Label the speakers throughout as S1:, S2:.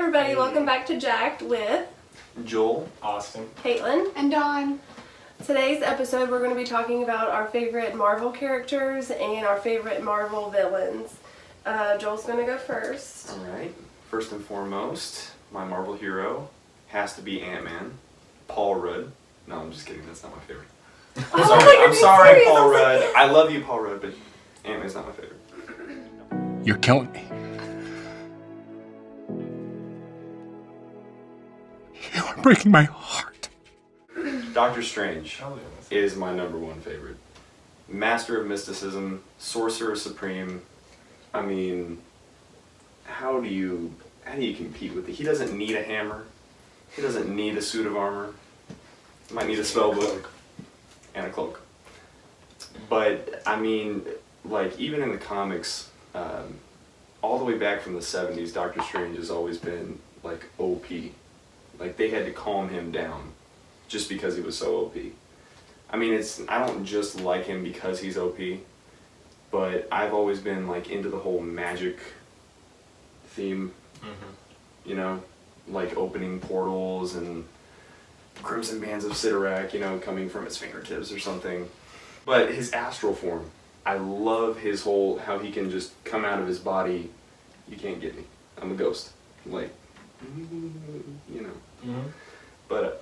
S1: everybody, welcome back to JAC'D with
S2: Joel,
S3: Austin,
S1: Caitlyn,
S4: and Dawn.
S1: Today's episode we're going to be talking about our favorite Marvel characters and our favorite Marvel villains. Joel's going to go first.
S2: Alright, first and foremost, my Marvel hero has to be Ant-Man, Paul Rudd. No, I'm just kidding, that's not my favorite. I'm sorry, Paul Rudd. I love you, Paul Rudd, but Ant-Man's not my favorite.
S5: You're killing me. You're breaking my heart.
S2: Doctor Strange is my #1 favorite. Master of mysticism, sorcerer supreme. I mean, how do you compete with it? He doesn't need a hammer. He doesn't need a suit of armor. He might need a spell book and a cloak. But I mean, like even in the comics, all the way back from the 70s, Doctor Strange has always been like OP. Like they had to calm him down just because he was so OP. I mean, I don't just like him because he's OP, but I've always been like into the whole magic theme. You know, like opening portals and crimson bands of Sidorak, you know, coming from his fingertips or something. But his astral form, I love his whole, how he can just come out of his body. You can't get me. I'm a ghost. Like, you know. But,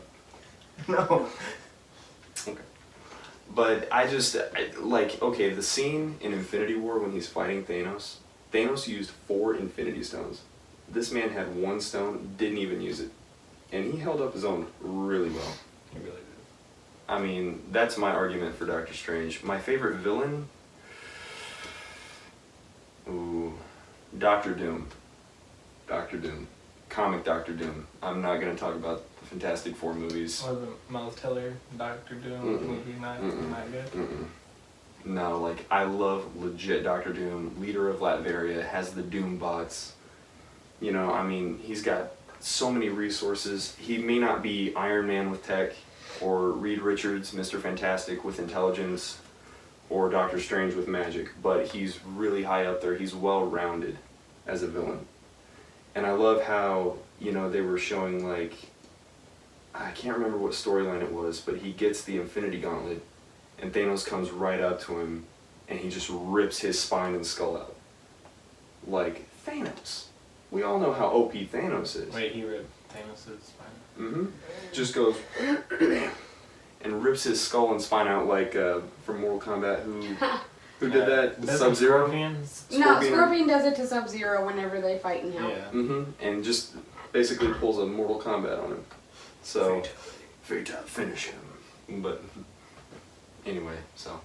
S3: no.
S2: Okay. But okay, the scene in Infinity War when he's fighting Thanos, Thanos used 4 Infinity Stones. This man had 1 stone, didn't even use it. And he held up his own really well.
S3: He really did.
S2: I mean, that's my argument for Doctor Strange. My favorite villain? Ooh, Doctor Doom. Doctor Doom. Comic Doctor Doom. I'm not going to talk about the Fantastic Four movies.
S3: Or the Miles Teller Doctor Doom movie, not good?
S2: No, like, I love legit Doctor Doom. Leader of Latveria, has the Doom bots. You know, I mean, he's got so many resources. He may not be Iron Man with tech, or Reed Richards, Mr. Fantastic with intelligence, or Doctor Strange with magic, but he's really high up there. He's well-rounded as a villain. And I love how, you know, they were showing, like, I can't remember what storyline it was, but he gets the Infinity Gauntlet, and Thanos comes right up to him, and he just rips his spine and skull out. Like, Thanos. We all know how OP Thanos is.
S3: Wait, he ripped Thanos' spine?
S2: Just goes and rips his skull and spine out like from Mortal Kombat. Who did that? Sub-Zero?
S4: No, Scorpion does it to Sub-Zero whenever they fight in hell.
S3: Yeah.
S2: And just basically pulls a Mortal Kombat on him. So, Fatal, finish him. But anyway, so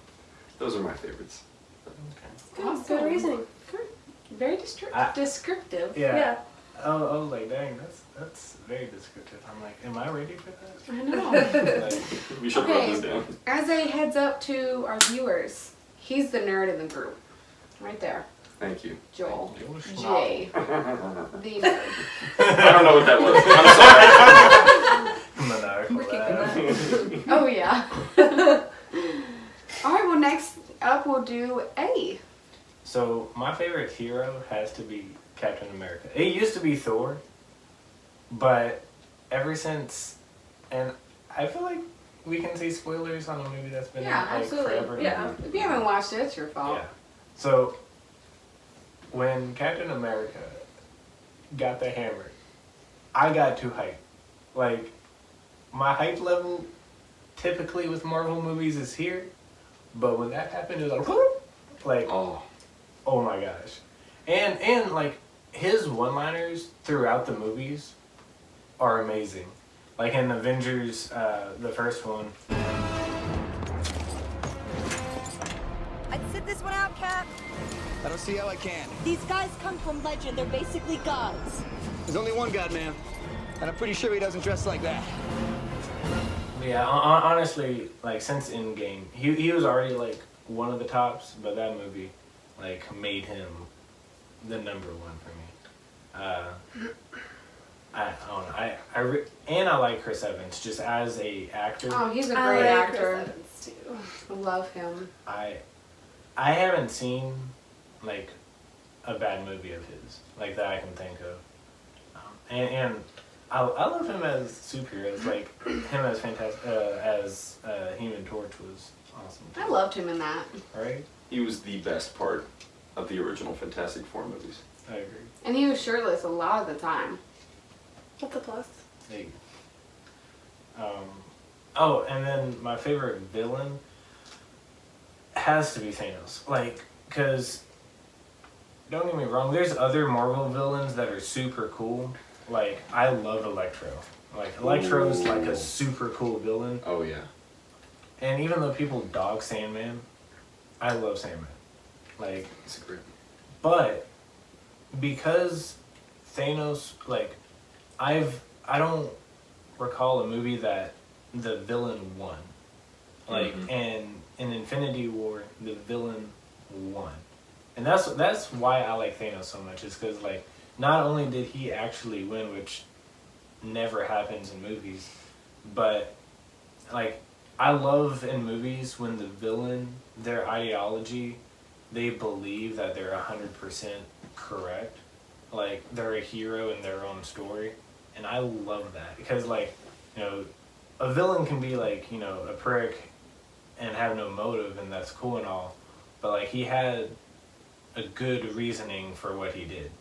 S2: those are my favorites.
S3: Okay.
S1: Good reasoning. Very descriptive.
S3: Yeah. I was like, dang, that's very descriptive. I'm like, am I ready for that?
S4: I know.
S3: Like,
S2: We should write this down.
S4: As a heads up to our viewers, he's the nerd in the group. Right there.
S2: Thank you.
S4: Joel.
S3: Joel
S4: J. The nerd.
S2: I don't know what that was. I'm sorry.
S3: Maniacal laugh.
S4: Oh, yeah. Alright, well, next up we'll do A.
S3: So, my favorite hero has to be Captain America. It used to be Thor, but ever since, and I feel like we can see spoilers on a movie that's been
S4: absolutely.
S3: forever.
S1: Yeah.
S4: If you haven't watched it, it's your fault.
S3: Yeah. So, when Captain America got the hammer, I got too hyped. Like, my hype level typically with Marvel movies is here, but when that happened, it was like, oh my gosh. And like, his one-liners throughout the movies are amazing. Like in Avengers, the first one.
S6: I'd sit this one out, Cap.
S7: I don't see how I can.
S6: These guys come from legend. They're basically gods.
S7: There's only one God, man. And I'm pretty sure he doesn't dress like that.
S3: Yeah, honestly, like, since Endgame, he was already, like, one of the tops, but that movie, like, made him the #1 for me. I don't know. And I like Chris Evans, just as a actor.
S4: Oh, he's a great actor.
S1: Chris Evans, too.
S4: I love him.
S3: I haven't seen, like, a bad movie of his, like, that I can think of. And I love him as superheroes. Like him as Human Torch was awesome.
S4: I loved him in that.
S3: Right?
S2: He was the best part of the original Fantastic Four movies.
S3: I agree.
S4: And he was shirtless a lot of the time.
S1: What's a plus?
S3: Hey. Oh, and then my favorite villain has to be Thanos. Like, because, don't get me wrong, there's other Marvel villains that are super cool. Like, I love Electro. Like, Electro is like a super cool villain.
S2: Oh yeah.
S3: And even though people dog Sandman, I love Sandman. Like,
S2: It's a great.
S3: but because Thanos, like, I don't recall a movie that the villain won. Like, and in Infinity War, the villain won. And that's why I like Thanos so much, is because, like, not only did he actually win, which never happens in movies, but, like, I love in movies when the villain, their ideology, they believe that they're 100% correct. Like, they're a hero in their own story. And I love that. Because, like, you know, a villain can be, like, you know, a prick and have no motive, and that's cool and all. But, like, he had a good reasoning for what he did.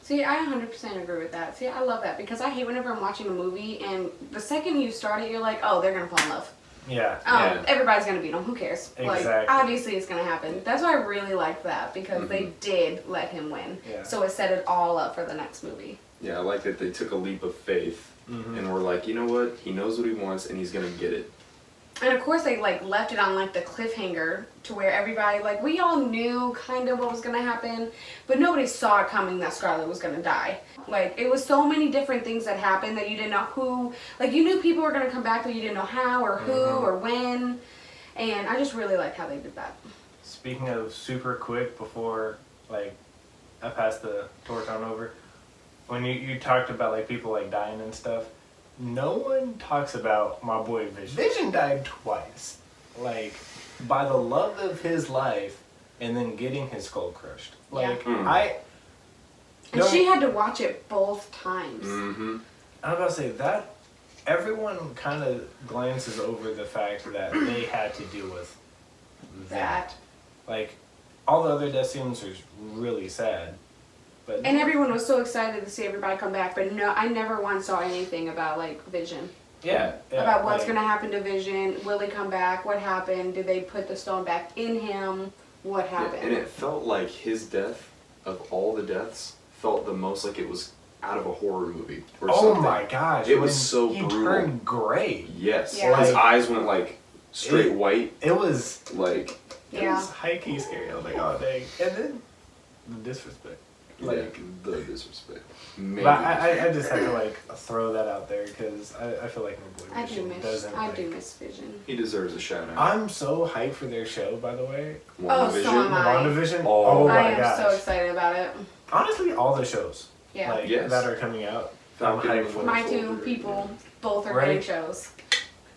S4: See, I 100% agree with that. See, I love that because I hate whenever I'm watching a movie and the second you start it, you're like, oh, they're going to fall in love.
S3: Yeah.
S4: Everybody's going to beat them. Who cares?
S3: Exactly.
S4: Like, obviously it's going to happen. That's why I really liked that because they did let him win.
S3: Yeah.
S4: So it set it all up for the next movie.
S2: Yeah, I like that they took a leap of faith and were like, you know what? He knows what he wants and he's gonna get it.
S4: And of course they like left it on like the cliffhanger to where everybody, like, we all knew kind of what was going to happen, but nobody saw it coming that Scarlet was going to die. Like, it was so many different things that happened that you didn't know who, like, you knew people were going to come back, but you didn't know how or who or when. And I just really liked how they did that.
S3: Speaking of super quick, before, like, I pass the torch on over, when you talked about, like, people, like, dying and stuff, no one talks about my boy Vision. Vision died twice. Like, by the love of his life, and then getting his skull crushed. Like,
S4: And she had to watch it both times.
S3: I'm about to say that everyone kind of glances over the fact that they had to deal with that. Like, all the other death scenes are really sad. But
S4: And everyone was so excited to see everybody come back, but no, I never once saw anything about, like, Vision.
S3: yeah,
S4: About what's
S3: like,
S4: going to happen to Vision. Will he come back? What happened? Did they put the stone back in him? What happened?
S2: Yeah, and it felt like his death, of all the deaths, felt the most like it was out of a horror movie or something.
S3: Oh my gosh.
S2: It was
S3: when
S2: so
S3: he
S2: brutal.
S3: turned gray.
S2: Yes.
S4: Yeah.
S2: His
S3: Like,
S2: eyes went like straight white.
S3: It was
S2: Like,
S3: it was high-key scary. I was like, oh dang. And then the disrespect. Like,
S2: the disrespect.
S3: but I just had to, like, throw that out there because I feel like my boy
S4: I do
S3: Vision doesn't.
S4: I
S3: like,
S4: do miss Vision.
S2: He deserves a shout out.
S3: I'm so hyped for their show, by the way.
S4: Oh, so am I.
S3: WandaVision.
S2: Oh
S3: Oh my
S4: I am
S3: gosh.
S4: so excited about it.
S3: Honestly, all the shows
S4: Yeah.
S3: like
S2: Yes.
S3: that are coming out.
S2: Falcon
S3: I'm
S2: and
S3: hyped for.
S2: Winter
S4: My two
S2: Soldier,
S4: people, both are
S3: Right.
S4: getting shows.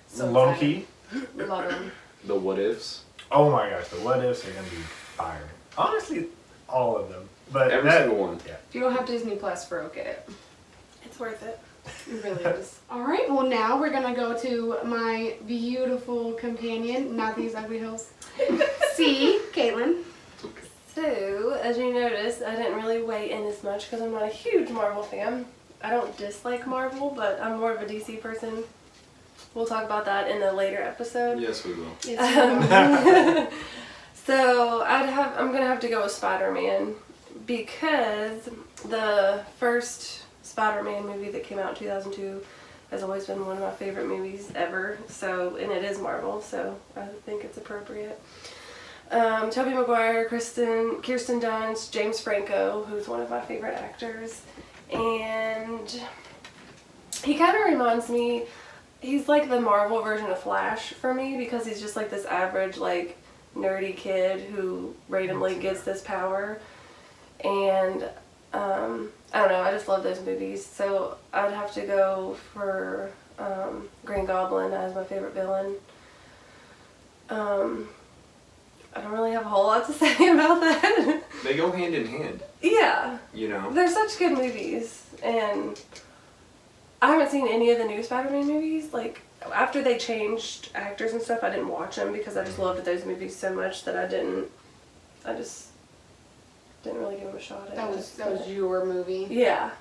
S4: So
S3: Loki.
S4: excited. Love them.
S2: The What Ifs.
S3: Oh my gosh, the what ifs are gonna be fire. Honestly, all of them. But
S2: Every
S3: that,
S2: single one.
S3: Yeah.
S4: If you don't have Disney Plus, bro, get it.
S1: It's worth it.
S4: It really is. Alright, well now we're gonna go to my beautiful companion, not these ugly hoes. C, Caitlyn.
S1: So, as you noticed, I didn't really weigh in as much because I'm not a huge Marvel fan. I don't dislike Marvel, but I'm more of a DC person. We'll talk about that in a later episode.
S2: Yes, we will.
S1: So I'm gonna have to go with Spider-Man because the first Spider-Man movie that came out in 2002 has always been one of my favorite movies ever. So, and it is Marvel, so I think it's appropriate. Tobey Maguire, Kirsten Dunst, James Franco, who's one of my favorite actors, and he kind of reminds me. He's like the Marvel version of Flash for me because he's just like this average, like, nerdy kid who randomly gets this power. And I don't know, I just love those movies. So I'd have to go for Green Goblin as my favorite villain. I don't really have a whole lot to say about that.
S2: They go hand in hand.
S1: Yeah.
S2: You know?
S1: They're such good movies. And I haven't seen any of the new Spider-Man movies. Like, after they changed actors and stuff, I didn't watch them because I just loved those movies so much that I just didn't really give them a shot at
S4: That
S1: it.
S4: was your movie.
S1: Yeah.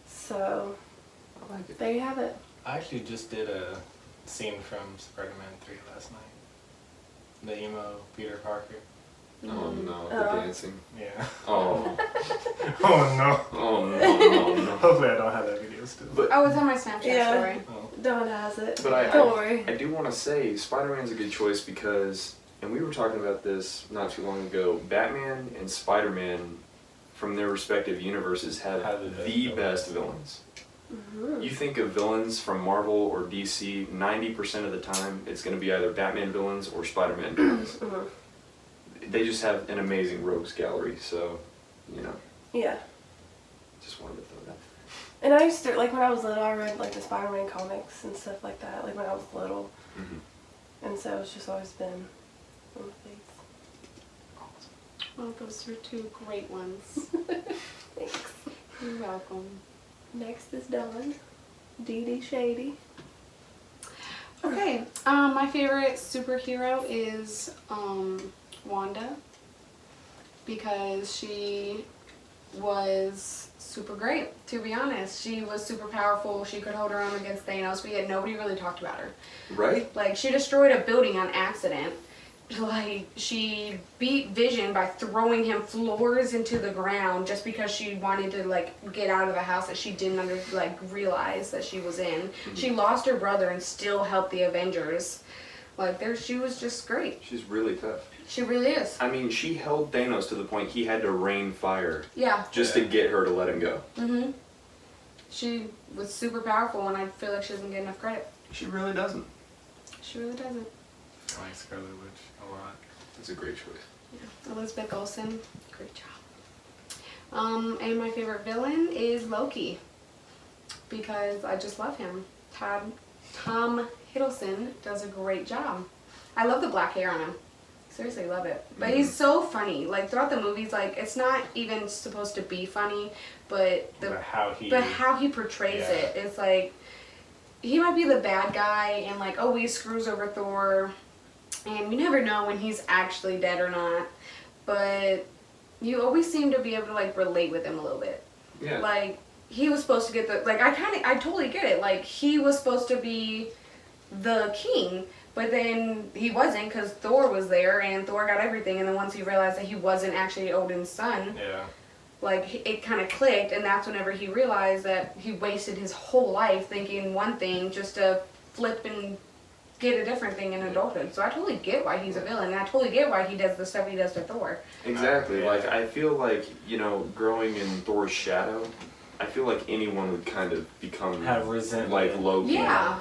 S1: So,
S2: I like it.
S1: there you have it.
S3: I actually just did a scene from Spider-Man 3 last night. The emo Peter Parker.
S2: Oh no, the
S1: Oh.
S2: dancing.
S3: Yeah.
S2: Oh.
S3: Oh no.
S2: Oh no.
S3: Hopefully I don't have that video still.
S2: But
S4: Oh, it's on my Snapchat
S1: Yeah.
S4: story.
S3: Oh.
S1: Dawn has it.
S2: But
S1: Don't worry.
S2: I do want to say Spider-Man's a good choice because, and we were talking about this not too long ago, Batman and Spider-Man from their respective universes have the best villains.
S1: Mm-hmm.
S2: You think of villains from Marvel or DC, 90% of the time it's going to be either Batman villains or Spider-Man villains.
S1: Mm-hmm.
S2: They just have an amazing rogues gallery, so, you know,
S1: Yeah.
S2: just wanted to throw that.
S1: And I used to, like, when I was little, I read, like, the Spider-Man comics and stuff like that, like, when I was little.
S2: Mm-hmm.
S1: And so it's just always been one of these.
S4: Well, those are two great ones.
S1: Thanks.
S4: You're welcome.
S1: Next is Dawn. Dee Dee Shady.
S4: Okay, my favorite superhero is Wanda, because she was super great, to be honest. She was super powerful. She could hold her own against Thanos, but yet nobody really talked about her.
S2: Right?
S4: Like, she destroyed a building on accident. Like, she beat Vision by throwing him floors into the ground just because she wanted to, like, get out of the house that she didn't realize that she was in.
S2: Mm-hmm.
S4: She lost her brother and still helped the Avengers. Like, she was just great.
S2: She's really tough.
S4: She really is.
S2: I mean, she held Thanos to the point he had to rain fire
S4: Yeah.
S2: just to get her to let him go.
S4: Mm-hmm. She was super powerful, and I feel like she doesn't get enough credit.
S2: She really doesn't.
S4: She really doesn't.
S3: I like Scarlet Witch a lot.
S2: It's a great choice.
S4: Yeah. Elizabeth Olsen, great job. And my favorite villain is Loki, because I just love him. Tom Hiddleston does a great job. I love the black hair on him. Seriously, love it. But he's so funny. Like, throughout the movies, like, it's not even supposed to be funny, but
S3: how
S4: he portrays
S3: Yeah.
S4: it. It's like, he might be the bad guy and, like, always screws over Thor, and you never know when he's actually dead or not, but you always seem to be able to, like, relate with him a little bit.
S2: Yeah.
S4: Like, he was supposed to get the, like, I totally get it. Like, he was supposed to be the king, but then he wasn't, because Thor was there, and Thor got everything, and then once he realized that he wasn't actually Odin's son,
S3: Yeah.
S4: like, it kind of clicked, and that's whenever he realized that he wasted his whole life thinking one thing just to flip and get a different thing in adulthood. So I totally get why he's a villain, and I totally get why he does the stuff he does to Thor.
S2: Exactly.
S3: Yeah.
S2: Like, I feel like, you know, growing in Thor's shadow, I feel like anyone would kind of become
S3: Have resentment.
S2: like Loki.
S4: Yeah.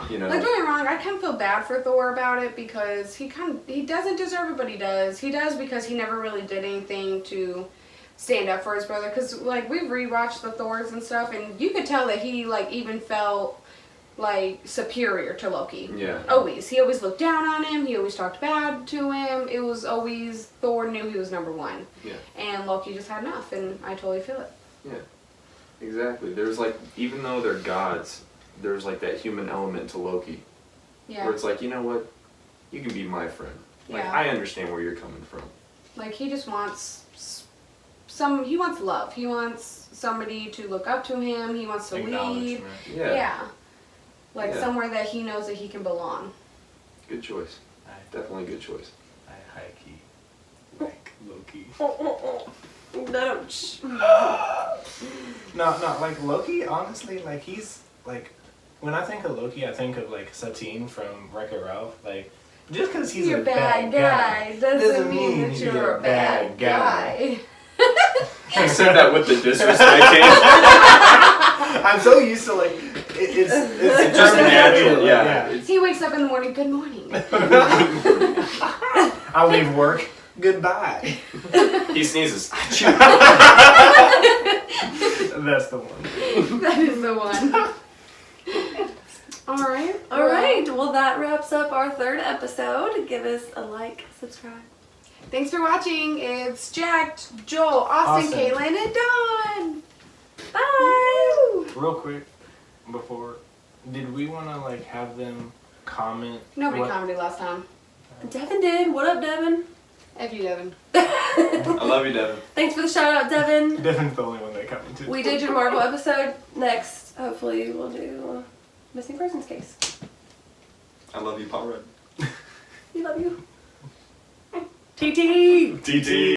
S2: You know?
S4: Like, don't get me wrong, I kind of feel bad for Thor about it, because he doesn't deserve it, but he does. He does, because he never really did anything to stand up for his brother. Because, like, we've rewatched the Thors and stuff, and you could tell that he, like, even felt, like, superior to Loki.
S2: Yeah.
S4: Always. He always looked down on him. He always talked bad to him. It was always Thor knew he was number one.
S2: Yeah.
S4: And Loki just had enough, and I totally feel it.
S2: Yeah. Exactly. There's like, even though they're gods, there's like that human element to Loki.
S4: Yeah.
S2: Where it's like, you know what? You can be my friend. Like,
S4: Yeah.
S2: I understand where you're coming from.
S4: Like, he just wants he wants love. He wants somebody to look up to him. He wants to lead.
S3: Acknowledgement.
S2: Yeah.
S4: Like,
S2: Yeah.
S4: somewhere that he knows that he can belong.
S2: Good choice. Definitely a good choice.
S3: I high key like Loki. No, like Loki, honestly, like he's like, when I think of Loki, I think of like Satine from Wreck-It Ralph. Like, just because he's
S4: You're
S3: a bad guy
S4: doesn't mean that you're a bad guy.
S2: You said that with the disrespect.
S3: I'm so used to like, it's
S2: Just natural,
S3: like,
S2: yeah.
S4: He wakes up in the morning, good morning.
S3: I leave work, goodbye.
S2: He sneezes.
S3: That's the one.
S4: That is the one. Alright.
S1: Alright, well that wraps up our third episode. Give us a like, subscribe.
S4: Thanks for watching. It's JAC'D, Joel, Austin,
S3: Austin.
S4: Caitlyn, and Dawn.
S1: Bye!
S3: Real quick, before. Did we want to like have them comment?
S4: Nobody
S3: what-
S4: commented last time.
S1: Devin did. What up, Devin?
S4: If you Devin.
S2: I love you, Devin.
S1: Thanks for the shout out, Devin.
S3: Devin's the only one that commented.
S1: We did your Marvel episode. Next, hopefully, we'll do Missing Persons case.
S2: I love you, Paul Rudd.
S1: We love you. TT!
S2: TT!